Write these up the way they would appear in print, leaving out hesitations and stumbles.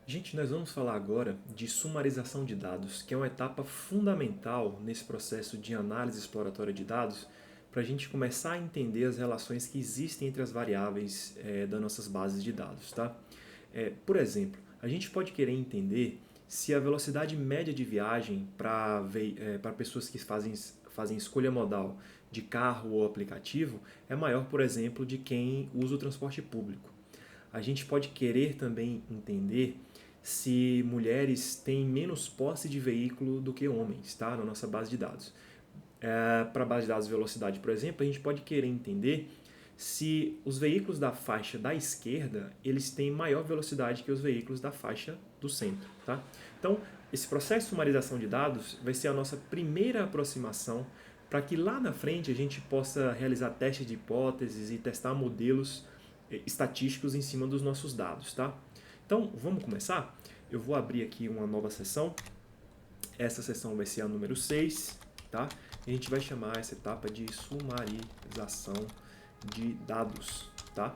Gente, nós vamos falar agora de sumarização de dados, que é uma etapa fundamental nesse processo de análise exploratória de dados, para a gente começar a entender as relações que existem entre as variáveis das nossas bases de dados. Tá? Por exemplo, a gente pode querer entender se a velocidade média de viagem para pessoas que fazem escolha modal de carro ou aplicativo é maior, por exemplo, de quem usa o transporte público. A gente pode querer também entender se mulheres têm menos posse de veículo do que homens, tá? Na nossa base de dados. Para a base de dados de velocidade, por exemplo, a gente pode querer entender se os veículos da faixa da esquerda eles têm maior velocidade que os veículos da faixa do centro. Tá? Então, esse processo de sumarização de dados vai ser a nossa primeira aproximação para que lá na frente a gente possa realizar testes de hipóteses e testar modelos estatísticos em cima dos nossos dados. Tá? Então, vamos começar? Eu vou abrir aqui uma nova sessão. Essa sessão vai ser a número 6. Tá? E a gente vai chamar essa etapa de sumarização de dados. Tá?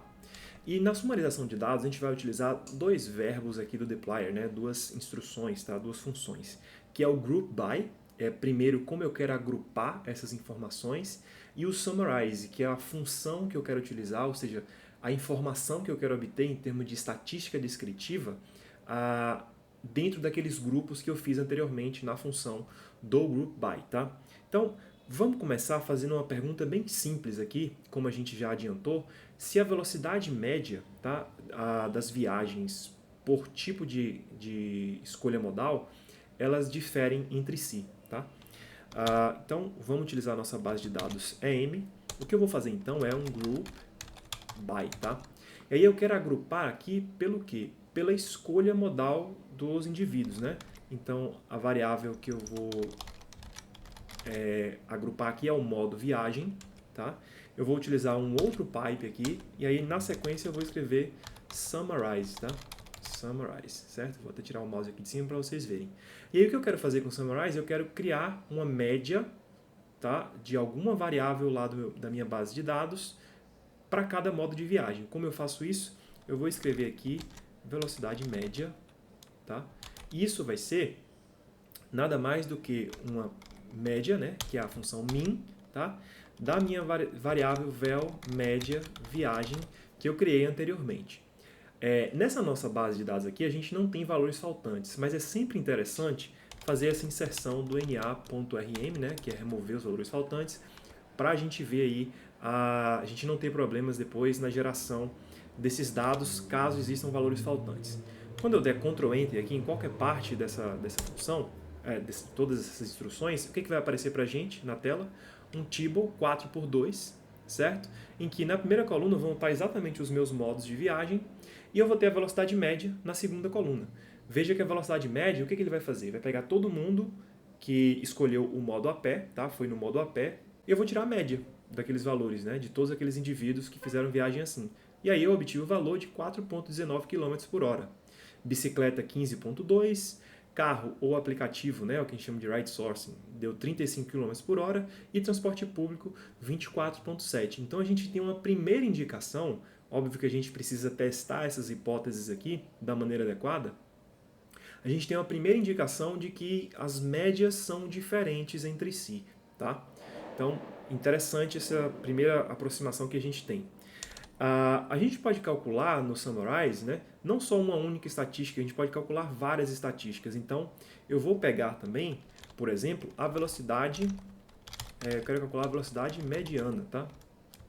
E na sumarização de dados, a gente vai utilizar dois verbos aqui do dplyr, né? Duas instruções, tá? Duas funções, que é o group by, primeiro como eu quero agrupar essas informações, e o summarize, que é a função que eu quero utilizar, ou seja, a informação que eu quero obter em termos de estatística descritiva dentro daqueles grupos que eu fiz anteriormente na função do group by. Tá? Então, vamos começar fazendo uma pergunta bem simples aqui, como a gente já adiantou, se a velocidade média, tá, das viagens por tipo de escolha modal, elas diferem entre si. Tá? Então, vamos utilizar a nossa base de dados EM. O que eu vou fazer então é um group by. Tá? E aí eu quero agrupar aqui pelo quê? Pela escolha modal dos indivíduos. Né? Então, a variável que eu vou agrupar aqui é o modo viagem. Tá? Eu vou utilizar um outro pipe aqui, e aí na sequência eu vou escrever summarize, tá? Summarize, certo? Vou até tirar o mouse aqui de cima para vocês verem. E aí o que eu quero fazer com summarize? Eu quero criar uma média, tá? De alguma variável lá da minha base de dados para cada modo de viagem. Como eu faço isso? Eu vou escrever aqui velocidade média, tá? E isso vai ser nada mais do que uma média, né? Que é a função min, tá? Da minha variável vel média viagem que eu criei anteriormente. Nessa nossa base de dados aqui, a gente não tem valores faltantes, mas é sempre interessante fazer essa inserção do na.rm, né, que é remover os valores faltantes, para a gente ver aí, a gente não ter problemas depois na geração desses dados, caso existam valores faltantes. Quando eu der Ctrl Enter aqui em qualquer parte dessa função, de todas essas instruções, o que vai aparecer para a gente na tela? Um table 4x2, certo? Em que na primeira coluna vão estar exatamente os meus modos de viagem e eu vou ter a velocidade média na segunda coluna. Veja que a velocidade média, o que ele vai fazer? Vai pegar todo mundo que escolheu o modo a pé, tá? Foi no modo a pé, e eu vou tirar a média daqueles valores, né? De todos aqueles indivíduos que fizeram viagem assim. E aí eu obtive o valor de 4,19 km por hora. Bicicleta 15,2 km, carro ou aplicativo, né, o que a gente chama de ride sourcing, deu 35 km por hora e transporte público 24,7. Então a gente tem uma primeira indicação, óbvio que a gente precisa testar essas hipóteses aqui da maneira adequada, a gente tem uma primeira indicação de que as médias são diferentes entre si. Tá? Então, interessante essa primeira aproximação que a gente tem. A gente pode calcular no Summarize, né, não só uma única estatística, a gente pode calcular várias estatísticas. Então, eu vou pegar também, por exemplo, a velocidade, eu quero calcular a velocidade mediana, tá?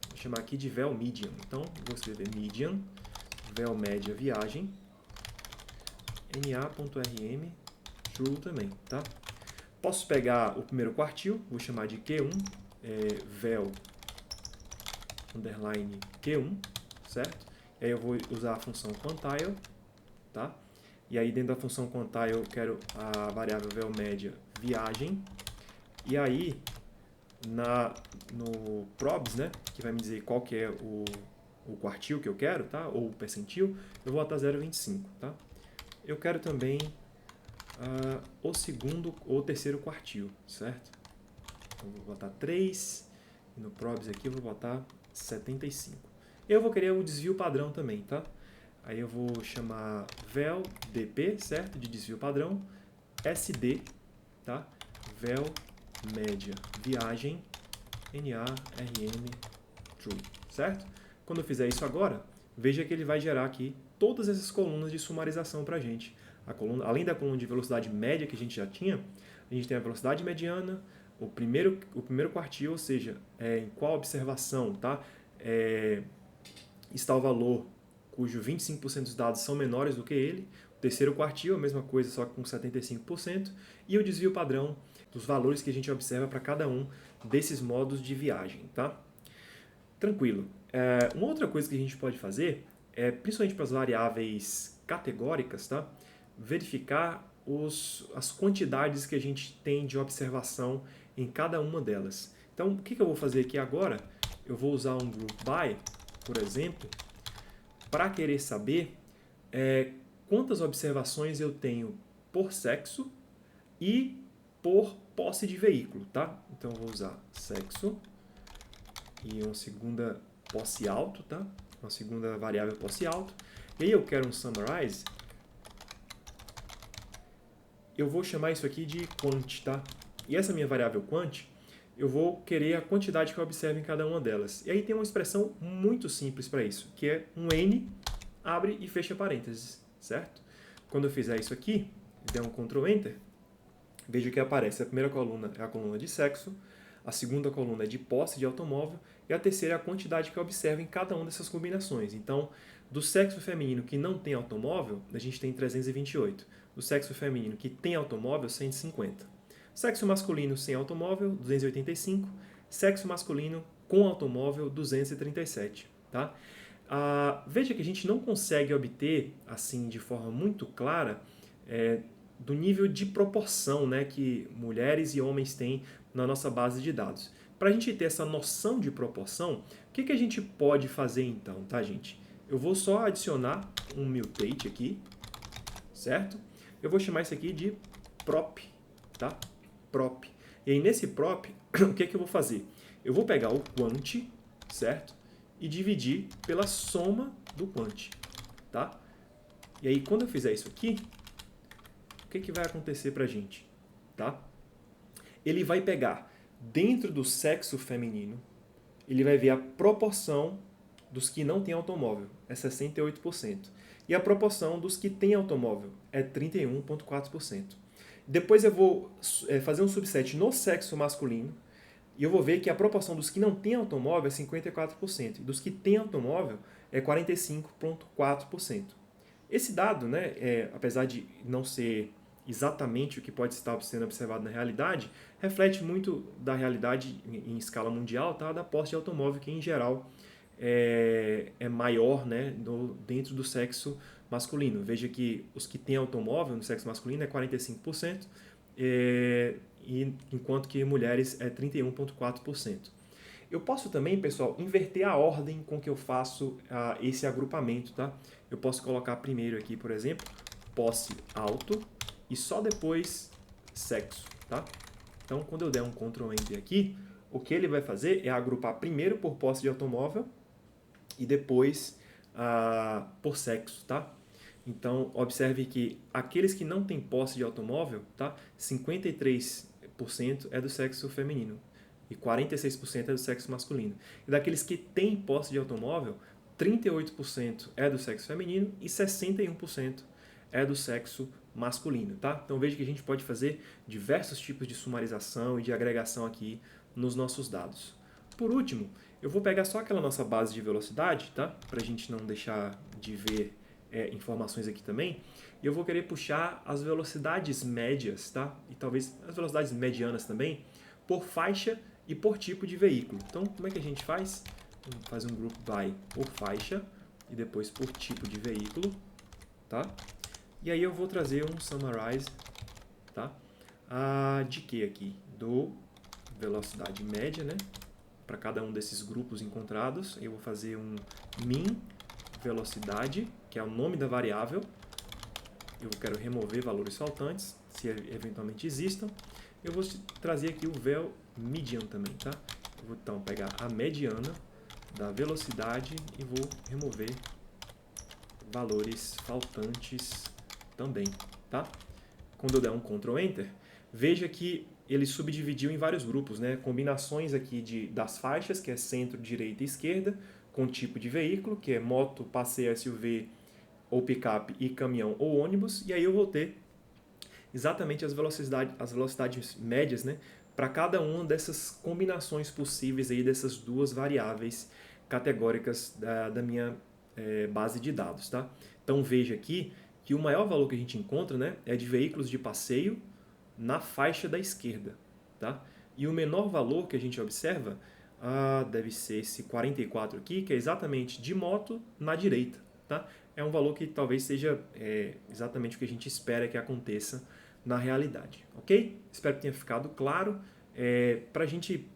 Vou chamar aqui de vel median. Então, vou escrever median, vel média viagem, na.rm, true também, tá? Posso pegar o primeiro quartil, vou chamar de Q1, vel underline Q1, certo? E aí eu vou usar a função quantile, tá? E aí dentro da função quantile eu quero a variável vel média viagem. E aí no probs, né, que vai me dizer qual que é o quartil que eu quero, tá? Ou o percentil, eu vou botar 0,25, tá? Eu quero também o segundo ou terceiro quartil, certo? Então, vou botar 3, e no probs aqui eu vou botar 75. Eu vou querer o desvio padrão também, tá? Aí eu vou chamar vel dp, certo? De desvio padrão, sd, tá? Vel média viagem NARM true, certo? Quando eu fizer isso agora, veja que ele vai gerar aqui todas essas colunas de sumarização para a gente. Além da coluna de velocidade média que a gente já tinha, a gente tem a velocidade mediana, o primeiro quartil, ou seja, em qual observação tá? Está o valor cujo 25% dos dados são menores do que ele. O terceiro quartil, a mesma coisa, só que com 75%. E o desvio padrão dos valores que a gente observa para cada um desses modos de viagem. Tá? Tranquilo. Uma outra coisa que a gente pode fazer é, principalmente para as variáveis categóricas, tá? Verificar as quantidades que a gente tem de observação em cada uma delas. Então, o que eu vou fazer aqui agora? Eu vou usar um group by, por exemplo, para querer saber quantas observações eu tenho por sexo e por posse de veículo, tá? Então, eu vou usar sexo e uma segunda posse alto, tá? Uma segunda variável posse alto. E aí eu quero um summarize. Eu vou chamar isso aqui de quant, tá? E essa minha variável quant, eu vou querer a quantidade que eu observo em cada uma delas. E aí tem uma expressão muito simples para isso, que é um n, abre e fecha parênteses, certo? Quando eu fizer isso aqui, der um Ctrl Enter, veja que aparece a primeira coluna é a coluna de sexo, a segunda coluna é de posse de automóvel e a terceira é a quantidade que eu observo em cada uma dessas combinações. Então, do sexo feminino que não tem automóvel, a gente tem 328. Do sexo feminino que tem automóvel, 150. Sexo masculino sem automóvel, 285. Sexo masculino com automóvel, 237. Tá? Veja que a gente não consegue obter, assim, de forma muito clara, do nível de proporção, né, que mulheres e homens têm na nossa base de dados. Para a gente ter essa noção de proporção, o que a gente pode fazer então, tá, gente? Eu vou só adicionar um mutate aqui, certo? Eu vou chamar isso aqui de prop, tá? Prop. E aí nesse prop, o que eu vou fazer? Eu vou pegar o quant, certo? E dividir pela soma do quant, tá? E aí quando eu fizer isso aqui, o que vai acontecer pra gente, tá? Ele vai pegar dentro do sexo feminino, ele vai ver a proporção dos que não têm automóvel, é 68%. E a proporção dos que têm automóvel é 31,4%. Depois eu vou fazer um subset no sexo masculino e eu vou ver que a proporção dos que não têm automóvel é 54%. E dos que têm automóvel é 45,4%. Esse dado, né, apesar de não ser exatamente o que pode estar sendo observado na realidade, reflete muito da realidade em escala mundial, tá? Da posse de automóvel, que em geral é maior, né, dentro do sexo masculino. Veja que os que têm automóvel no sexo masculino é 45%, enquanto que mulheres é 31,4%. Eu posso também, pessoal, inverter a ordem com que eu faço esse agrupamento, tá? Eu posso colocar primeiro aqui, por exemplo, posse alto e só depois sexo, tá? Então, quando eu der um Ctrl Enter aqui, o que ele vai fazer é agrupar primeiro por posse de automóvel e depois por sexo, tá? Então, observe que aqueles que não têm posse de automóvel, tá? 53% é do sexo feminino e 46% é do sexo masculino. E daqueles que têm posse de automóvel, 38% é do sexo feminino e 61% é do sexo masculino, tá? Então veja que a gente pode fazer diversos tipos de sumarização e de agregação aqui nos nossos dados. Por último, eu vou pegar só aquela nossa base de velocidade, tá? Para a gente não deixar de ver informações aqui também. E eu vou querer puxar as velocidades médias, tá? E talvez as velocidades medianas também, por faixa e por tipo de veículo. Então, como é que a gente faz? Vamos fazer um group by por faixa e depois por tipo de veículo, tá? E aí eu vou trazer um summarize, tá? De que aqui? Do velocidade média, né? Para cada um desses grupos encontrados, eu vou fazer um min velocidade, que é o nome da variável. Eu quero remover valores faltantes, se eventualmente existam. Eu vou trazer aqui o vel median também, tá? Eu vou então pegar a mediana da velocidade e vou remover valores faltantes também, tá? Quando eu der um Ctrl Enter, veja que ele subdividiu em vários grupos, né? Combinações aqui das faixas, que é centro, direita e esquerda, com tipo de veículo, que é moto, passeio, SUV ou picape e caminhão ou ônibus, e aí eu vou ter exatamente as velocidades médias, né? Para cada uma dessas combinações possíveis aí dessas duas variáveis categóricas da minha base de dados, tá? Então veja aqui que o maior valor que a gente encontra, né, é de veículos de passeio na faixa da esquerda, tá? E o menor valor que a gente observa deve ser esse 44 aqui, que é exatamente de moto na direita, tá? É um valor que talvez seja exatamente o que a gente espera que aconteça na realidade, ok? Espero que tenha ficado claro. Para a gente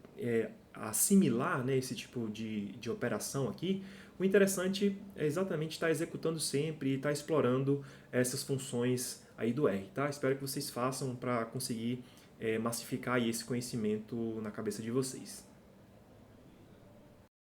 assimilar, né, esse tipo de operação aqui, o interessante é exatamente estar executando sempre e estar explorando essas funções aí do R, tá? Espero que vocês façam para conseguir massificar aí esse conhecimento na cabeça de vocês.